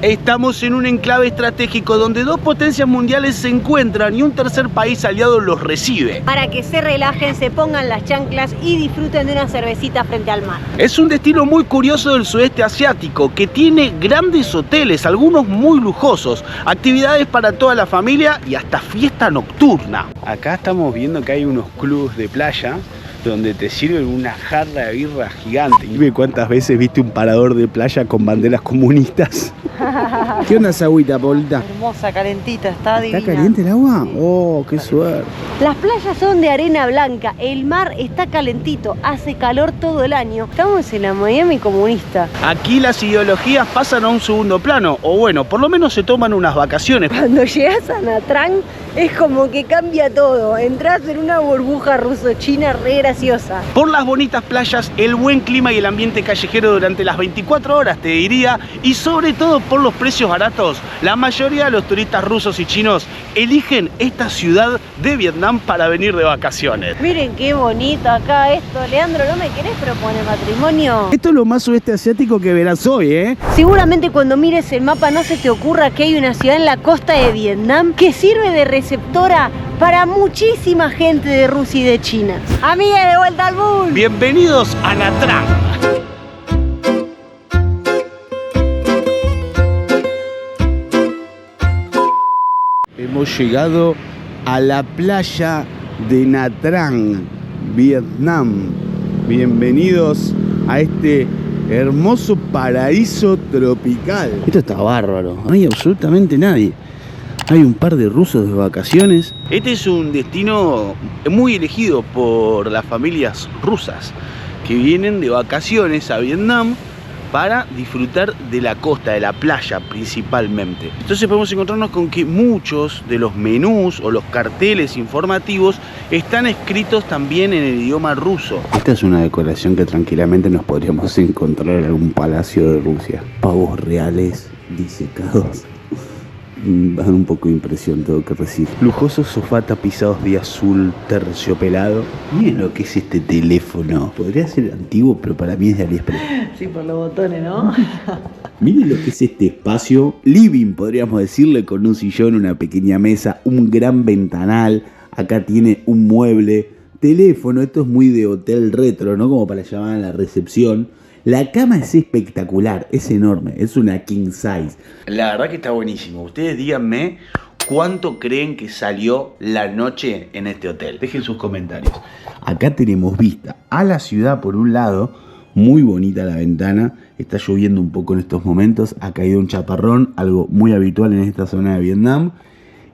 Estamos en un enclave estratégico donde dos potencias mundiales se encuentran y un tercer país aliado los recibe. Para que se relajen, se pongan las chanclas y disfruten de una cervecita frente al mar. Es un destino muy curioso del sudeste asiático que tiene grandes hoteles, algunos muy lujosos, actividades para toda la familia y hasta fiesta nocturna. Acá estamos viendo que hay unos clubes de playa donde te sirven una jarra de birra gigante. Y ve cuántas veces viste un parador de playa con banderas comunistas. ¿Qué onda esa agüita, Paulita? Hermosa, calentita, está divina. ¿Está caliente el agua? Oh, qué suerte. Las playas son de arena blanca, el mar está calentito, hace calor todo el año. Estamos en la Miami comunista. Aquí las ideologías pasan a un segundo plano, o bueno, por lo menos se toman unas vacaciones. Cuando llegas a Nha Trang es como que cambia todo. Entrás en una burbuja ruso-china re graciosa. Por las bonitas playas, el buen clima y el ambiente callejero durante las 24 horas, te diría, y sobre todo por los precios baratos, la mayoría de los turistas rusos y chinos eligen esta ciudad de Vietnam para venir de vacaciones. Miren qué bonito acá esto. Leandro, ¿no me querés proponer matrimonio? Esto es lo más sudeste asiático que verás hoy, ¿eh? Seguramente cuando mires el mapa no se te ocurra que hay una ciudad en la costa de Vietnam que sirve de receptora para muchísima gente de Rusia y de China. Amiga, de vuelta al bull. Bienvenidos a Nha Trang. Hemos llegado a la playa de Nha Trang, Vietnam. Bienvenidos a este hermoso paraíso tropical. Esto está bárbaro, no hay absolutamente nadie. Hay un par de rusos de vacaciones. Este es un destino muy elegido por las familias rusas que vienen de vacaciones a Vietnam para disfrutar de la costa, de la playa principalmente. Entonces podemos encontrarnos con que muchos de los menús o los carteles informativos están escritos también en el idioma ruso. Esta es una decoración que tranquilamente nos podríamos encontrar en algún palacio de Rusia. Pavos reales disecados. Dan un poco de impresión, tengo que decir. Lujosos sofás tapizados de azul terciopelado. Miren lo que es este teléfono. Podría ser antiguo, pero para mí es de AliExpress. Sí, por los botones, ¿no? Miren lo que es este espacio. Living, podríamos decirle, con un sillón, una pequeña mesa, un gran ventanal. Acá tiene un mueble. Teléfono, esto es muy de hotel retro, ¿no? Como para llamar a la recepción. La cama es espectacular, es enorme, es una king size. La verdad que está buenísimo. Ustedes díganme cuánto creen que salió la noche en este hotel. Dejen sus comentarios. Acá tenemos vista a la ciudad por un lado, muy bonita la ventana. Está lloviendo un poco en estos momentos, ha caído un chaparrón, algo muy habitual en esta zona de Vietnam.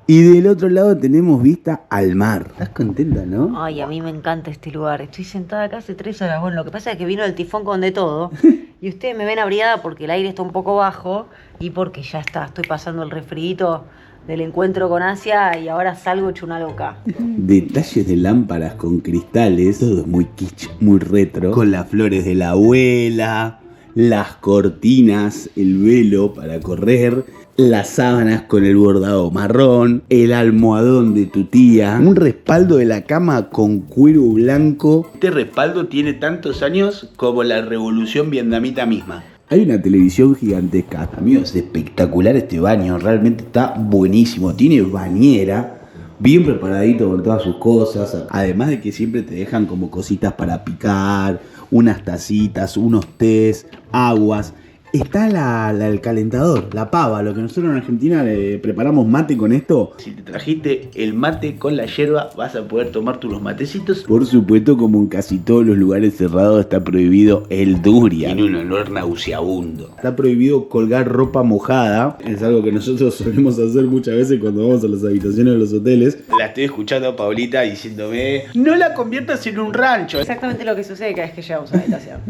Y del otro lado tenemos vista al mar. ¿Estás contenta, no? Ay, a mí me encanta este lugar. Estoy sentada acá hace 3 horas. Bueno, lo que pasa es que vino el tifón con de todo. Y ustedes me ven abrigada porque el aire está un poco bajo y porque ya está, estoy pasando el resfriito del encuentro con Asia y ahora salgo hecho una loca. Detalles de lámparas con cristales, todo muy kitsch, muy retro. Con las flores de la abuela, las cortinas, el velo para correr, las sábanas con el bordado marrón, el almohadón de tu tía, un respaldo de la cama con cuero blanco. Este respaldo tiene tantos años como la revolución vietnamita misma. Hay una televisión gigantesca. Amigos, es espectacular este baño, realmente está buenísimo. Tiene bañera, bien preparadito con todas sus cosas. Además de que siempre te dejan como cositas para picar, unas tacitas, unos tés, aguas. Está el calentador, la pava, lo que nosotros en Argentina le preparamos mate con esto. Si te trajiste el mate con la yerba, vas a poder tomarte unos matecitos. Por supuesto, como en casi todos los lugares cerrados, está prohibido el durian. Tiene un olor nauseabundo. Está prohibido colgar ropa mojada. Es algo que nosotros solemos hacer muchas veces cuando vamos a las habitaciones de los hoteles. La estoy escuchando a Paulita diciéndome: no la conviertas en un rancho. Exactamente lo que sucede cada vez que llegamos a la habitación.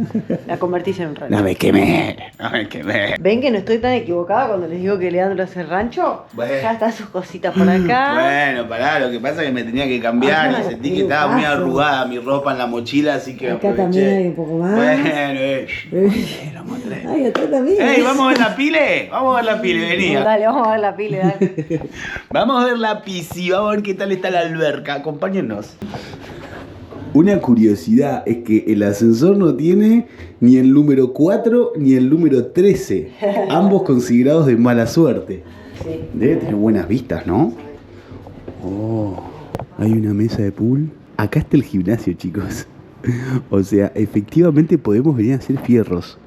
La convertís en un rancho. No me quemé. ¿Ven que no estoy tan equivocada cuando les digo que Leandro hace el rancho? Bueno. Ya están sus cositas por acá. Bueno, pará, lo que pasa es que me tenía que cambiar y sentí que estaba muy arrugada mi ropa en la mochila, así que acá también hay un poco más. Bueno, lo mostré. Ay, acá también. ¡Ey, vamos a ver la pile! Vamos a ver la pile, vení. Dale, vamos a ver la pile, dale. Vamos a ver la piscina, vamos a ver qué tal está la alberca, acompáñennos. Una curiosidad es que el ascensor no tiene ni el número 4 ni el número 13, ambos considerados de mala suerte. Sí. Debe tener buenas vistas, ¿no? Oh, hay una mesa de pool. Acá está el gimnasio, chicos. O sea, efectivamente podemos venir a hacer fierros.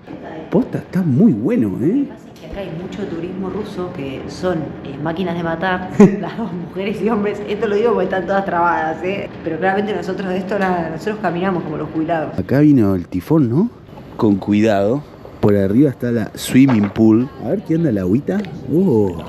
Posta, está muy bueno, ¿eh? Acá hay mucho turismo ruso que son máquinas de matar, las dos mujeres y hombres. Esto lo digo porque están todas trabadas, ¿eh? Pero claramente nosotros de esto nosotros caminamos como los jubilados. Acá vino el tifón, ¿no? Con cuidado. Por arriba está la swimming pool. A ver qué anda la agüita. Oh,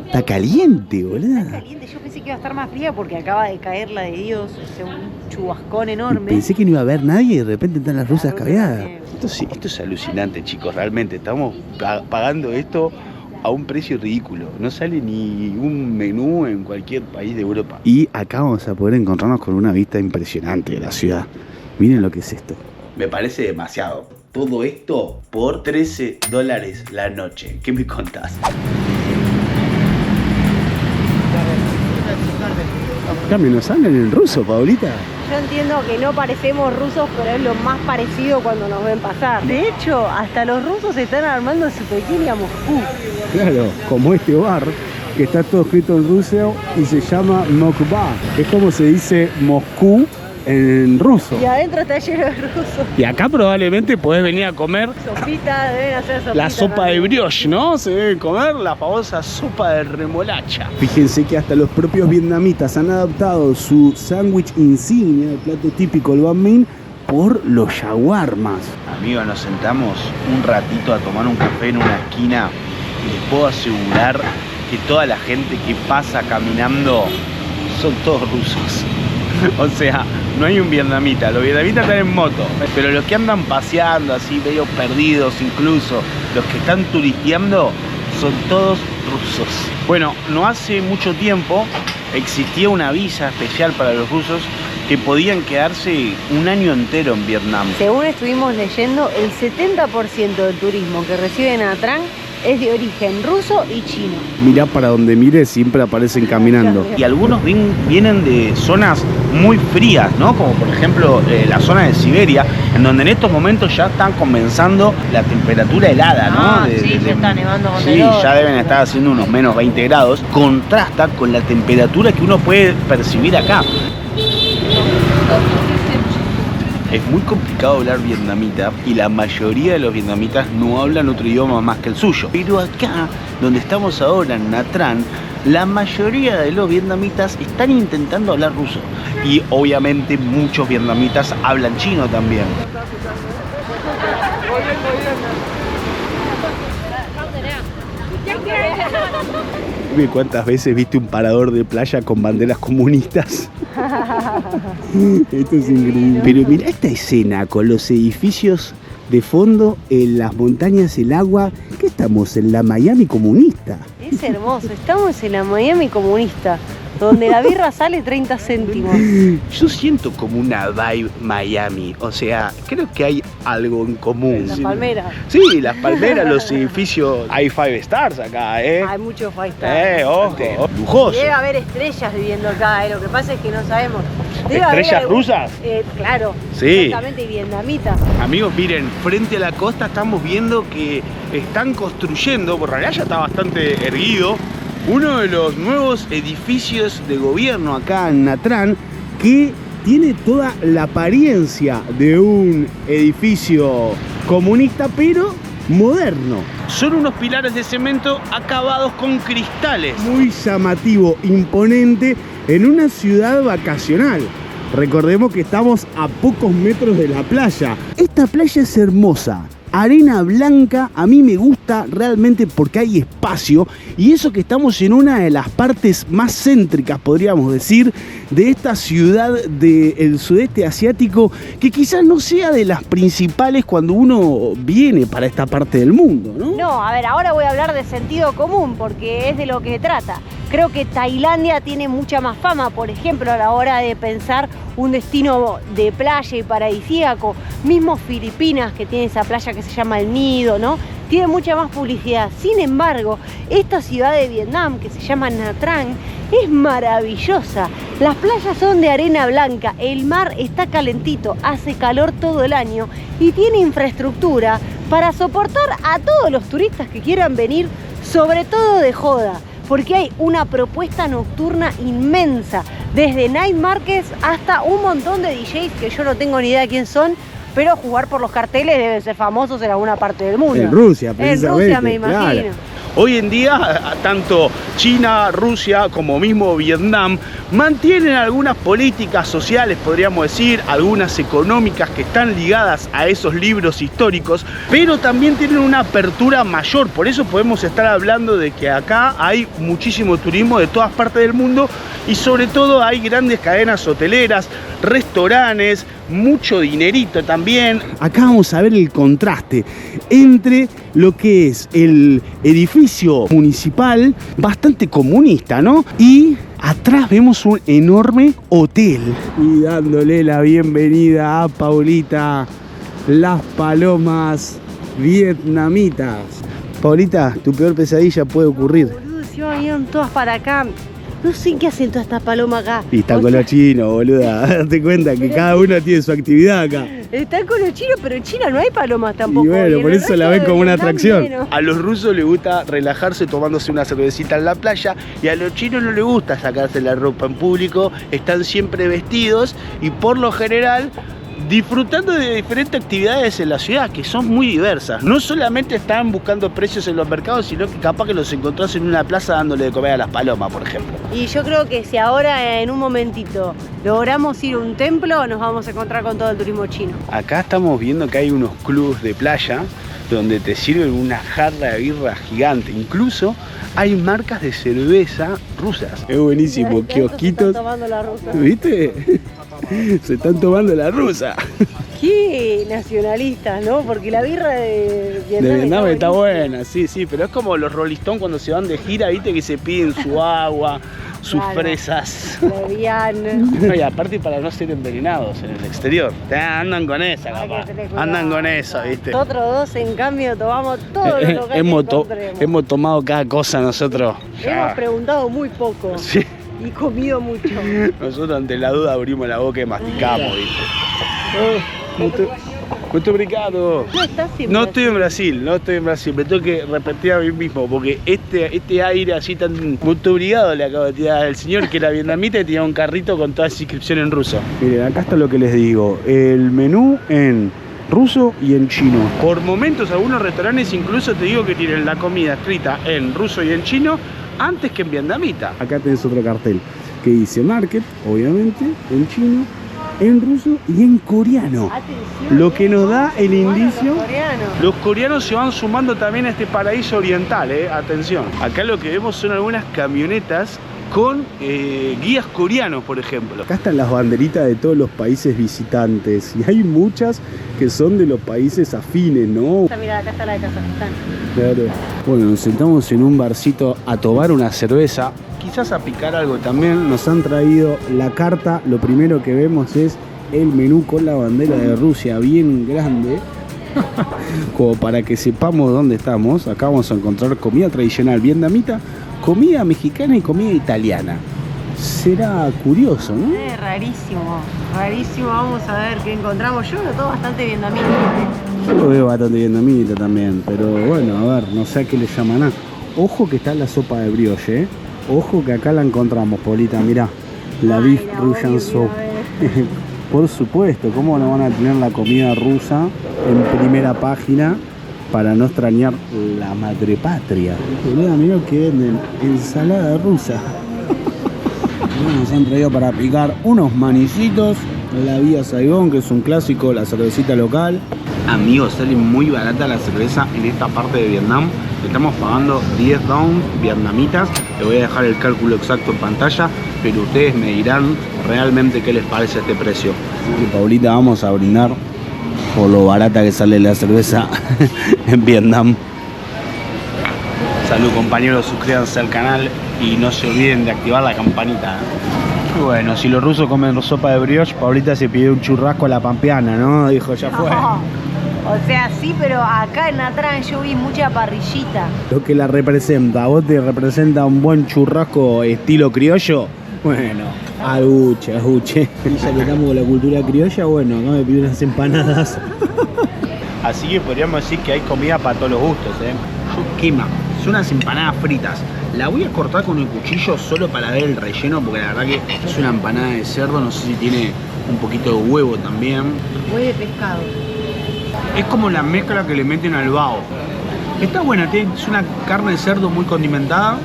está caliente, boludo. Está caliente, yo pensé que iba a estar más fría porque acaba de caer la de Dios, o sea, un chubascón enorme. Pensé que no iba a haber nadie y de repente están las rusas Claro, cabeadas. sí. Esto es alucinante, chicos. Realmente estamos pagando esto a un precio ridículo. No sale ni un menú en cualquier país de Europa. Y acá vamos a poder encontrarnos con una vista impresionante de la ciudad. Miren lo que es esto. Me parece demasiado. Todo esto por $13 la noche. ¿Qué me contás? Cambio, ¿nos hablan en ruso, Paulita? Yo entiendo que no parecemos rusos, pero es lo más parecido cuando nos ven pasar. De hecho, hasta los rusos están armando su pequeña Moscú. Claro, como este bar que está todo escrito en ruso y se llama Mokba. Es como se dice Moscú en ruso. Y adentro está lleno de rusos. Y acá probablemente podés venir a comer Sopita, deben hacer sopita. la sopa de también. brioche, ¿no? Se debe comer la famosa sopa de remolacha. Fíjense que hasta los propios vietnamitas han adaptado su sándwich insignia, el plato típico, el banh mi, por los shawarmas. Amigos, nos sentamos un ratito a tomar un café en una esquina y les puedo asegurar que toda la gente que pasa caminando son todos rusos. O sea, no hay un vietnamita, los vietnamitas están en moto, pero los que andan paseando así, medio perdidos incluso, los que están turisteando, son todos rusos. Bueno, no hace mucho tiempo existía una visa especial para los rusos que podían quedarse un año entero en Vietnam. Según estuvimos leyendo, el 70% del turismo que recibe Nha Trang es de origen ruso y chino. Mirá para donde mires, siempre aparecen caminando. Y algunos vienen de zonas muy frías, ¿no? Como por ejemplo la zona de Siberia, en donde en estos momentos ya están comenzando la temperatura helada, ¿no? Sí, se está nevando con Sí, ya deben estar haciendo unos menos 20 grados. Contrasta con la temperatura que uno puede percibir acá. Es muy complicado hablar vietnamita y la mayoría de los vietnamitas no hablan otro idioma más que el suyo. Pero acá, donde estamos ahora, en Nha Trang, la mayoría de los vietnamitas están intentando hablar ruso. Y obviamente muchos vietnamitas hablan chino también. Dime cuántas veces viste un parador de playa con banderas comunistas. Esto es increíble. Pero mira esta escena con los edificios de fondo, en las montañas, el agua. ¿Qué estamos? En la Miami comunista. Es hermoso, estamos en la Miami comunista, donde la birra sale 30 céntimos. Yo siento como una vibe Miami, o sea, creo que hay algo en común. Las palmeras. Sí, las palmeras, los edificios. Hay 5 stars acá, ¿eh? Hay muchos five stars. Ojo, lujoso. Debe haber estrellas viviendo acá, lo que pasa es que no sabemos. Debe ¿Estrellas haber rusas? Claro, Sí. exactamente, y vietnamitas. Amigos, miren, frente a la costa estamos viendo que están construyendo, por realidad ya está bastante erguido, uno de los nuevos edificios de gobierno acá en Nha Trang, que tiene toda la apariencia de un edificio comunista, pero moderno. Son unos pilares de cemento acabados con cristales. Muy llamativo, imponente, en una ciudad vacacional. Recordemos que estamos a pocos metros de la playa. Esta playa es hermosa. Arena blanca, a mí me gusta realmente porque hay espacio, y eso que estamos en una de las partes más céntricas, podríamos decir, de esta ciudad del sudeste asiático, que quizás no sea de las principales cuando uno viene para esta parte del mundo, ¿no? No, a ver, ahora voy a hablar de sentido común porque es de lo que trata. Creo que Tailandia tiene mucha más fama, por ejemplo, a la hora de pensar un destino de playa y paradisíaco. Mismo Filipinas, que tiene esa playa que se llama El Nido, ¿no? Tiene mucha más publicidad. Sin embargo, esta ciudad de Vietnam, que se llama Nha Trang, es maravillosa. Las playas son de arena blanca, el mar está calentito, hace calor todo el año y tiene infraestructura para soportar a todos los turistas que quieran venir, sobre todo de joda, porque hay una propuesta nocturna inmensa, desde night markets hasta un montón de DJs que yo no tengo ni idea de quién son, pero jugar por los carteles deben ser famosos en alguna parte del mundo. En Rusia, precisamente. En Rusia, me imagino. Claro. Hoy en día, tanto China, Rusia, como mismo Vietnam, mantienen algunas políticas sociales, podríamos decir, algunas económicas que están ligadas a esos libros históricos, pero también tienen una apertura mayor. Por eso podemos estar hablando de que acá hay muchísimo turismo de todas partes del mundo y sobre todo hay grandes cadenas hoteleras, restaurantes, mucho dinerito también. Acá vamos a ver el contraste entre lo que es el edificio municipal, bastante comunista, ¿no? Y atrás vemos un enorme hotel. Y dándole la bienvenida a Paulita, las palomas vietnamitas. Paulita, tu peor pesadilla puede ocurrir. Boludo, si vinieron todas para acá. No sé qué hacen todas estas palomas acá. Y están con los chinos, boluda. Date cuenta que cada uno tiene su actividad acá. Están con los chinos, pero en China no hay palomas tampoco. Y bueno, por eso la ven como una atracción. A los rusos les gusta relajarse tomándose una cervecita en la playa y a los chinos no les gusta sacarse la ropa en público, están siempre vestidos y por lo general disfrutando de diferentes actividades en la ciudad que son muy diversas. No solamente están buscando precios en los mercados, sino que capaz que los encontrás en una plaza dándole de comer a las palomas, por ejemplo. Y yo creo que si ahora en un momentito logramos ir a un templo, nos vamos a encontrar con todo el turismo chino. Acá estamos viendo que hay unos clubs de playa donde te sirven una jarra de birra gigante. Incluso hay marcas de cerveza rusas. Es buenísimo, kiosquitos. Se están tomando la rusa. ¿Viste? Se están tomando la rusa. Qué nacionalistas, ¿no? Porque la birra de Vietnam está buena, Sí, pero es como los Rolling Stones cuando se van de gira, viste, que se piden su agua, sus fresas. No, y aparte para no ser envenenados en el exterior. Andan con esa, capaz. Andan con eso, viste. Nosotros dos, en cambio, tomamos todo lo local que encontremos. Hemos tomado cada cosa nosotros. Hemos preguntado muy poco. Sí. Y comido mucho. Nosotros ante la duda abrimos la boca y masticamos, ¿viste? Muito obrigado. No estás en No estoy en Brasil, me tengo que repetir a mí mismo, porque este aire así tan... Muito obrigado le acabo de tirar al señor que era vietnamita y tenía un carrito con toda esa inscripción en ruso. Miren, acá está lo que les digo, el menú en ruso y en chino. Por momentos algunos restaurantes incluso te digo que tienen la comida escrita en ruso y en chino antes que en vietnamita. Acá tenés otro cartel que dice market, obviamente, en chino, en ruso y en coreano. Atención, lo que nos da el indicio. Los coreanos se van sumando también a este paraíso oriental, atención. Acá lo que vemos son algunas camionetas con guías coreanos, por ejemplo. Acá están las banderitas de todos los países visitantes y hay muchas que son de los países afines, ¿no? Mira, acá está la de Kazajistán. Claro. Bueno, nos sentamos en un barcito a tomar una cerveza, quizás a picar algo también. Nos han traído la carta, lo primero que vemos es el menú con la bandera de Rusia bien grande. Como para que sepamos dónde estamos. Acá vamos a encontrar comida tradicional vietnamita, comida mexicana y comida italiana. Será curioso, ¿no? Rarísimo, rarísimo. Vamos a ver qué encontramos. Yo lo todo bastante vietnamita. Yo lo veo bastante vietnamita también, pero bueno, a ver, no sé a qué le llaman. Ojo que está la sopa de brioche, ¿eh? Ojo que acá la encontramos, Polita, mirá. La beef Russian soup. Por supuesto, ¿cómo no van a tener la comida rusa en primera página para no extrañar la madre patria? Mirá que venden ensalada rusa. Nos han traído para picar unos manicitos, la Vía Saigón, que es un clásico, la cervecita local. Amigos, sale muy barata la cerveza en esta parte de Vietnam. Estamos pagando 10 dong vietnamitas. Le voy a dejar el cálculo exacto en pantalla, pero ustedes me dirán realmente qué les parece este precio. Así que, Paulita, vamos a brindar por lo barata que sale la cerveza en Vietnam. Salud, compañeros, suscríbanse al canal y no se olviden de activar la campanita. Bueno, si los rusos comen sopa de brioche, Paulita se pidió un churrasco a la pampeana, ¿no? Dijo, ya fue. O sea, sí, pero acá en Natrán yo vi mucha parrillita. Lo que la representa, ¿a vos te representa un buen churrasco estilo criollo? Bueno, aguche. Y ya que estamos con la cultura criolla, bueno, acá me pido unas empanadas. Así que podríamos decir que hay comida para todos los gustos, Yo quema, son unas empanadas fritas. La voy a cortar con el cuchillo solo para ver el relleno, porque la verdad que es una empanada de cerdo, no sé si tiene un poquito de huevo también. Huevo de pescado. Es como la mezcla que le meten al bao. Está buena, es una carne de cerdo muy condimentada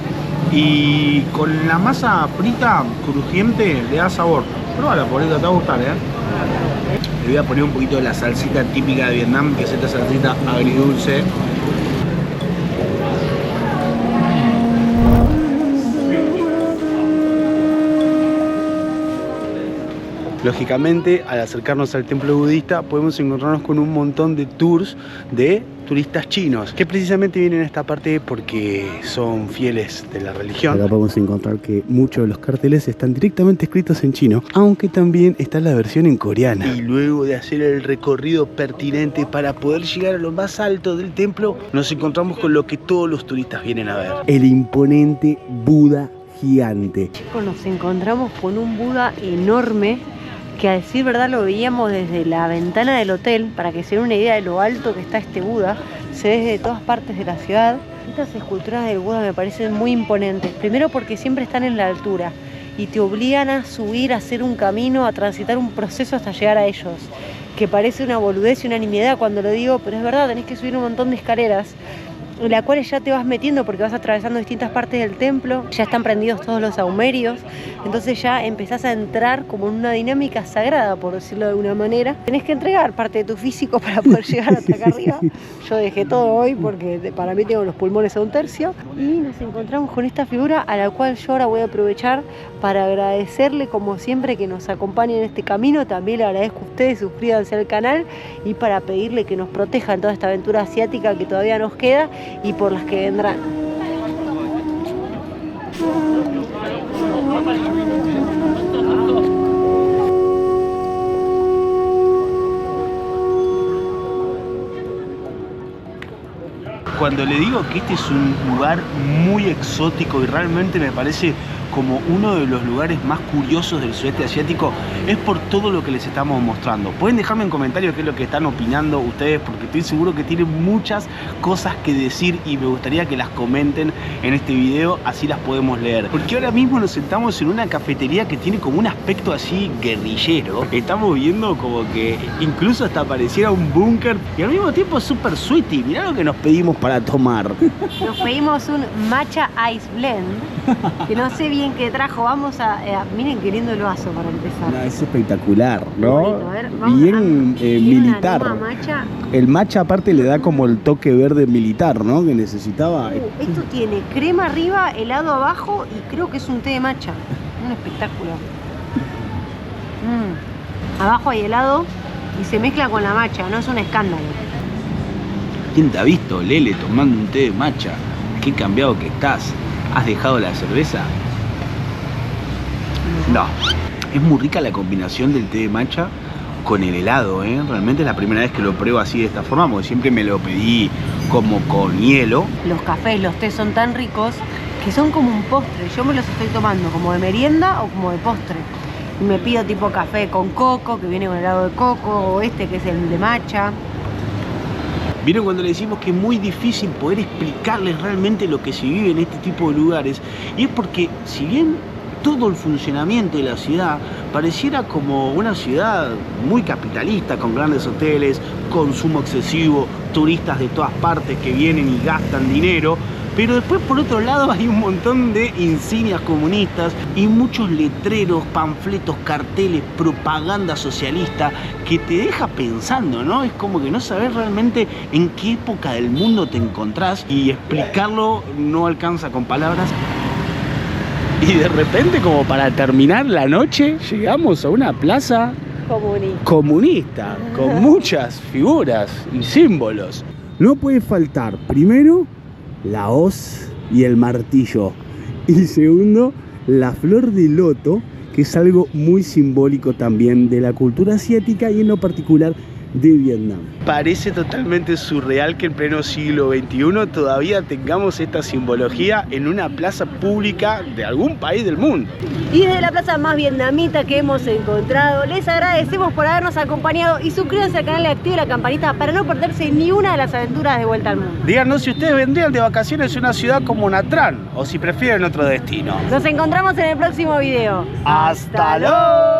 y con la masa frita, crujiente, le da sabor. Pruébala, por eso te va a gustar, Le voy a poner un poquito de la salsita típica de Vietnam, que es esta salsita agridulce. Lógicamente, al acercarnos al templo budista, podemos encontrarnos con un montón de tours de turistas chinos, que precisamente vienen a esta parte porque son fieles de la religión. Acá podemos encontrar que muchos de los carteles están directamente escritos en chino, aunque también está la versión en coreana. Y luego de hacer el recorrido pertinente para poder llegar a lo más alto del templo, nos encontramos con lo que todos los turistas vienen a ver. El imponente Buda gigante. Chicos, nos encontramos con un Buda enorme que, a decir verdad, lo veíamos desde la ventana del hotel. Para que se den una idea de lo alto que está este Buda, se ve desde todas partes de la ciudad. Estas esculturas del Buda me parecen muy imponentes, primero porque siempre están en la altura y te obligan a subir, a hacer un camino, a transitar un proceso hasta llegar a ellos, que parece una boludez y una nimiedad cuando lo digo, pero es verdad, tenés que subir un montón de escaleras, en la cual ya te vas metiendo porque vas atravesando distintas partes del templo, ya están prendidos todos los saumerios, entonces ya empezás a entrar como en una dinámica sagrada, por decirlo de alguna manera. Tenés que entregar parte de tu físico para poder llegar hasta acá arriba. Yo dejé todo hoy porque para mí tengo los pulmones a un tercio. Y nos encontramos con esta figura a la cual yo ahora voy a aprovechar para agradecerle, como siempre, que nos acompañe en este camino. También le agradezco a ustedes, suscríbanse al canal, y para pedirle que nos proteja en toda esta aventura asiática que todavía nos queda y por las que vendrán. Cuando le digo que este es un lugar muy exótico y realmente me parece como uno de los lugares más curiosos del sudeste asiático, es por todo lo que les estamos mostrando. Pueden dejarme en comentarios qué es lo que están opinando ustedes, porque estoy seguro que tienen muchas cosas que decir y me gustaría que las comenten en este video, así las podemos leer. Porque ahora mismo nos sentamos en una cafetería que tiene como un aspecto así guerrillero. Estamos viendo como que incluso hasta pareciera un búnker y al mismo tiempo es súper sweetie. Mirá lo que nos pedimos para tomar. Nos pedimos un matcha ice blend, que no sé bien qué trajo. Vamos a... miren qué lindo el vaso para empezar. No, es espectacular, ¿no? Bonito, a ver, vamos bien militar. Matcha. El matcha aparte le da como el toque verde militar, ¿no? Que necesitaba. Esto tiene crema arriba, helado abajo y creo que es un té de matcha. Un espectáculo. Abajo hay helado y se mezcla con la matcha, no es un escándalo. ¿Quién te ha visto, Lele, tomando un té de matcha? Qué cambiado que estás. ¿Has dejado la cerveza? No. Es muy rica la combinación del té de matcha con el helado, ¿eh? Realmente es la primera vez que lo pruebo así de esta forma, porque siempre me lo pedí como con hielo. Los cafés, los tés son tan ricos que son como un postre. Yo me los estoy tomando como de merienda o como de postre. Y me pido tipo café con coco, que viene con helado de coco, o este que es el de matcha. ¿Vieron cuando le decimos que es muy difícil poder explicarles realmente lo que se vive en este tipo de lugares? Y es porque, si bien todo el funcionamiento de la ciudad pareciera como una ciudad muy capitalista, con grandes hoteles, consumo excesivo, turistas de todas partes que vienen y gastan dinero, pero después por otro lado hay un montón de insignias comunistas y muchos letreros, panfletos, carteles, propaganda socialista que te deja pensando, ¿no? Es como que no sabes realmente en qué época del mundo te encontrás y explicarlo no alcanza con palabras. Y de repente, como para terminar la noche, llegamos a una plaza comunista con muchas figuras y símbolos. No puede faltar, primero, la hoz y el martillo. Y segundo, la flor de loto, que es algo muy simbólico también de la cultura asiática y en lo particular de Vietnam. Parece totalmente surreal que en pleno siglo XXI todavía tengamos esta simbología en una plaza pública de algún país del mundo. Y desde la plaza más vietnamita que hemos encontrado, les agradecemos por habernos acompañado y suscríbanse al canal y activen la campanita para no perderse ni una de las aventuras de Vuelta al Mundo. Díganos si ustedes vendrían de vacaciones a una ciudad como Nha Trang o si prefieren otro destino. Nos encontramos en el próximo video. ¡Hasta luego!